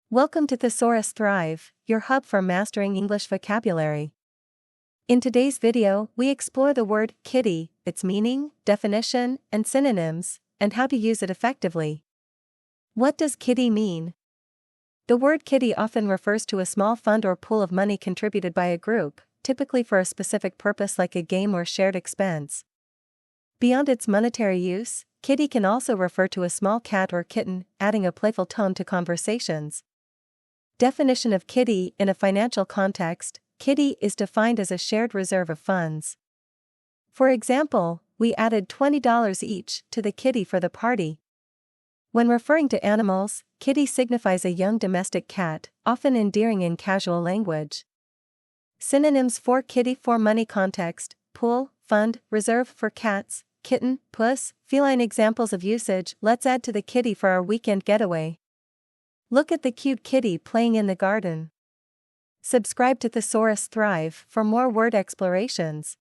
Welcome to Thesaurus Thrive, your hub for mastering English vocabulary. In today's video, we explore the word kitty, its meaning, definition, and synonyms, and how to use it effectively. What does kitty mean? The word kitty often refers to a small fund or pool of money contributed by a group, typically for a specific purpose like a game or shared expense. Beyond its monetary use, kitty can also refer to a small cat or kitten, adding a playful tone to conversations. Definition of kitty in a financial context: kitty is defined as a shared reserve of funds. For example, we added $20 each to the kitty for the party. When referring to animals, kitty signifies a young domestic cat, often endearing in casual language. Synonyms for kitty: for money context, pool, fund, reserve for cats, kitten, puss, feline. Examples of usage: let's add to the kitty for our weekend getaway. Look at the cute kitty playing in the garden. Subscribe to Thesaurus Thrive for more word explorations.